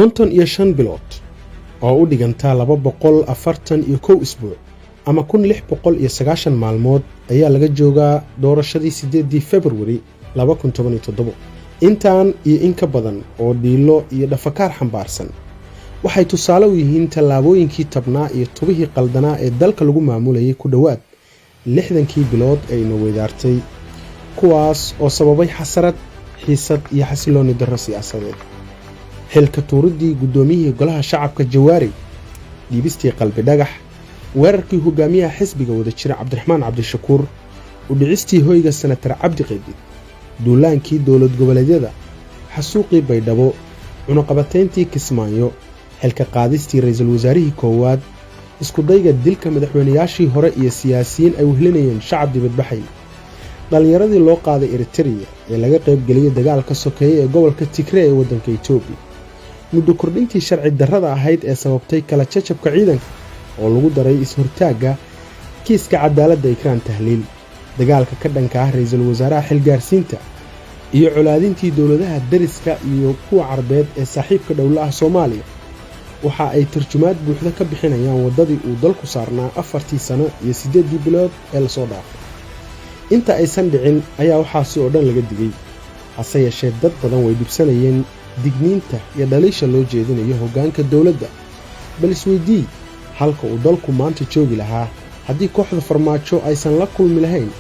55 bilood oo u dhigantaa 241 isbuuc ama 1690 maalmood ayaa laga joogaa doorashadii 8 February 2017. intaan iyo in ka badan oo dhiilo iyo dhafakaar xambaarsan waxay tusaale u yihiin tallaabooyinkii tabnaa iyo tubihii qaldanaa ee dalka lagu maamulayay ku dhawaad 60 bilood ayna weydaartay, kuwaas oo sababay xasarad, xiisad iyo xasilooni darro siyaasadeed. xilka tuuridii gudoomiyihii golaha shacabka Jawaari, dhiibistii qalbi dhagax, weerarkii hogaamiyaha xisbiga wadajir Cabdiraxmaan Cabdishakuur, u dhicistii hoyga senator Cabdi Qeydid, duulaankii dowlad goboleedyada, xasuuqii Baydhabo, cunaqabatayntii Kismaayo, xilka qaadistii ra'iisul wasaarihii koowaad, isku dayga dilka madaxweynayaashii hore iyo siyaasiyiin ay wehlinayeen shacab dibadbaxay, dhalinyaradii loo qaaday Eritrea ee laga qayb geliyay dagaalka sokeeye ee gobolka Tigray ee waddanka Itoobiya, muddo kordhintii sharci darrada ahayd ee sababtay kala jajabka ciidanka oo lagu daray is-hortaagga kiiska cadaaladda Ikraan Tahliil, dagaalka ka dhanka ah ra'iisul wasaaraha xilgaarsiinta iyo colaadintii dowladaha dariska iyo kuwa Carbeed ee saaxiibka dhowlaha Soomaaliya. waxa ay tarjumaad buuxda ka bixinayaan wadadii uu dalku saarnaa 4 sano iyo 8 bilood ee la soo dhaafay. inta aysan dhicin ayaa waxaasi oo dhan laga digay, hase yeeshee dad badan way dhibsanayeen digniinta iyo dhaliisha loo jeedinayo hoggaanka dowladda. bal isweydii halka uu dalku maanta joogi lahaa haddii kooxda farmaajo aysan la kulmi lahayn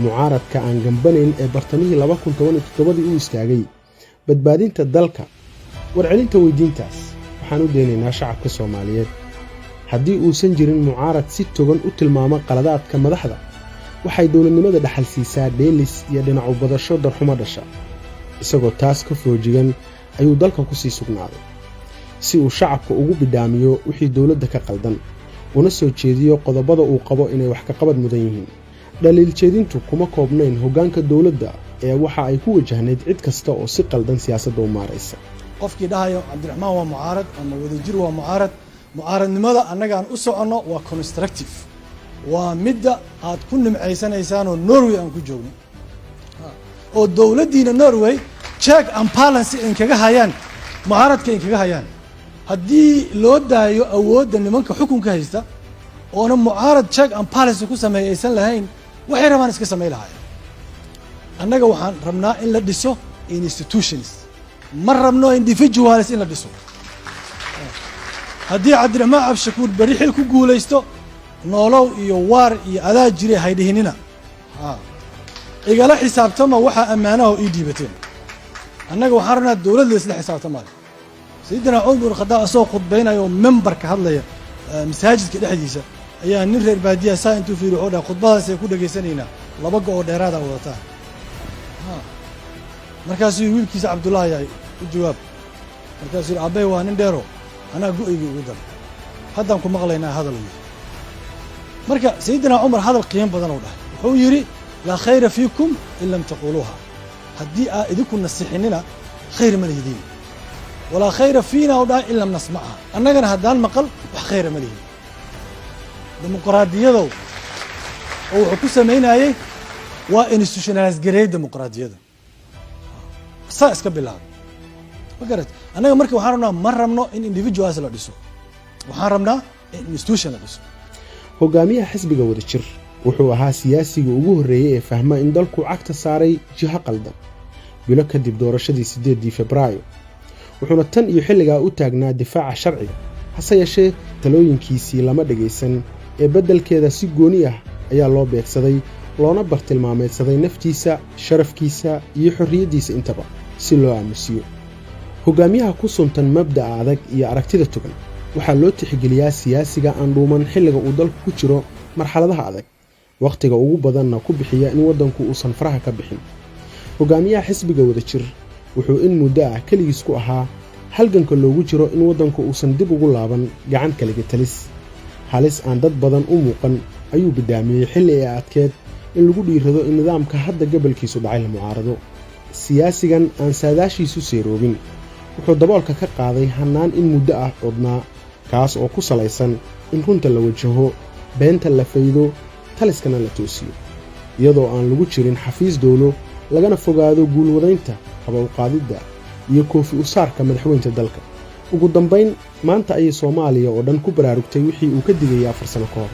mucaaradka aan gambanayn ee bartamihii 2017 u istaagay badbaadinta dalka. warcelinta weydiintaas waxaan u deenaynaa shacabka Soomaaliyeed. haddii uusan jirin mucaarad si togan u tilmaama qaladaadka madaxda, waxay dowladnimada dhaxal siisaa dheelis iyo dhinac u badasho darxumo dhasha. isagoo taas ka foojigan ayuu dalka ku sii sugnaaday si uu shacabka ugu bidhaamiyo wixii dowladda ka qaldan, una soo jeediyo qodobada uu qabo inay wax ka qabad mudan yihiin. dhaliil jeedintu kuma koobnayn hoggaanka dowladda ee waxa ay ku wajahnayd cid kasta oo si qaldan siyaasadda u maaraysa. qofkii dhahayo Cabdiraxmaan waa mucaarad ama wadajir waa mucaarad, mucaaradnimada annagaan u soconno waa constructive, waa midda aad ku nimcaysanaysaan oo Norway aan ku joogno oo dowladdiina Norway check and balance in kaga hayaan mucaaradka in kaga hayaan. haddii loo daayo awoodda nimanka xukunka haysta oona mucaarad check and balance ku sameeyaysan lahayn, waxay rabaan iska sameey lahaayeen. annaga waxaan rabnaa in la dhiso institutions, ma rabno individuals in la dhiso. haddii Cabdiraxmaan Cabdishakuur bari xil ku guulaysto, noolow iyo waar iyo adaa jiray haydhihinina igala xisaabtama waxa ammaanaha ii dhiibateen. annaga waxaan rabnaa dowladda isla xisaabtamaa. Sayyidina Cumar bin Khadaab asoo khudbaynayo member ka hadlaya masaajidka dhexdiisa ayaa nin reer baadiya saa intuu fiiro oo dhaa khudbadaas ay ku dhageysanayna 2 go dheeraad ah wadataa. markaasuu wiilkiisa Cabdullaahi ay u jawaab, markaasuu aabay waa nin dheero anaa go'ayga ugu dar, haddaan ku maqlaynaa hadal. marka Sayyidina Cumar hadal qiimo badan oo dhahay, wuxuu yiri la khayra fiikum in lam taquluha. haddii aa idinku nasixinina khayr ma leedin, wala khayra fiina oo dhahay in lam nasma'a. annagana haddaan maqal wax khayr ma leedin. dimuqraadiyadu oo wuxuu ku sameynayay waa institutionalize gareey dimuqraadiyada saa iska bilaab. magarat annaga markii waxaan rabnaa ma rabno in individuals la dhiso, waxaan rabnaa in institution la dhiso. hogaamiyaha xisbiga wadajir wuxuu ahaa siyaasiga ugu horeeyay ee fahma in dalku cagta saaray jiha qaldan bilo kadib doorashadii 8 Febraayo, wuxuuna tan iyo xilligaa u taagnaa difaaca sharciga. hase yeeshee talooyinkiisii lama dhageysan ee beddelkeeda si gooni ah ayaa loo beegsaday, loona bartilmaameedsaday naftiisa, sharafkiisa iyo xorriyaddiisa intaba si loo aamusiyo. hogaamiyaha ku suntan mabda'a adag iyo aragtida togan waxaa loo tixgeliyaa siyaasiga aan dhuuman xilliga uu dalku ku jiro marxaladaha adag, waqtiga ugu badanna ku bixiya in waddanku uusan faraha ka bixin. hogaamiyaha xisbiga wadajir wuxuu in muddo ah keligiis ku ahaa halganka loogu jiro in waddanku uusan dib ugu laaban gacan kaliga talis. halis aan dad badan u muuqan ayuu bidaamiyey xilli ay adkeed in lagu dhiirado in nidaamka hadda gobolkiisu dhacay la mucaarado. siyaasigan aan saadaashiisu seeroobin wuxuu daboolka ka qaaday hannaan in muddo ah codnaa, kaas oo ku salaysan in runta la wajaho, beenta la faydo, taliskana la toosiyo, iyadoo aan lagu jirin xafiis dowlo, lagana fogaado guulwadaynta, haba u qaadidda iyo koofi u saarka madaxweynta dalka. ugu dambayn maanta ayay Soomaaliya oo dhan ku baraarugtay wixii uu ka digay 4 sano ka hor.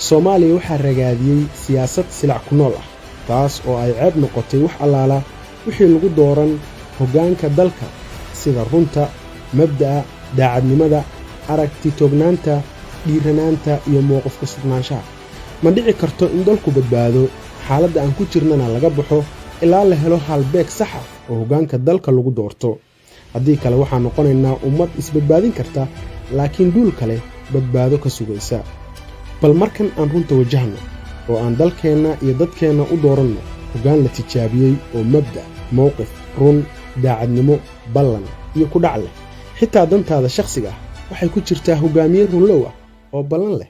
Soomaaliya waxaa ragaadiyay siyaasad silac ku nool ah, taas oo ay ceeb noqotay wax allaala wixii lagu dooran hoggaanka dalka sida runta, mabda'a, daacadnimada, aragti toognaanta, dhiiranaanta iyo mowqifka sugnaanshaha. Ma dhici karto in dalku badbaado xaaladda aan ku jirnana laga baxo ilaa la helo halbeeg sax ah oo hoggaanka dalka lagu doorto. haddii kale waxaan noqonaynaa ummad isbadbaadin karta laakiin duul kale badbaado ka sugaysa. bal markan aan runta wajahno oo aan dalkeenna iyo dadkeenna u dooranno hoggaan la tijaabiyey oo mabda, mowqif, run, daacadnimo, ballan iyo ku dhac leh. xitaa dantaada shakhsiga ah waxay ku jirtaa hoggaamiye runlow ah oo ballan leh.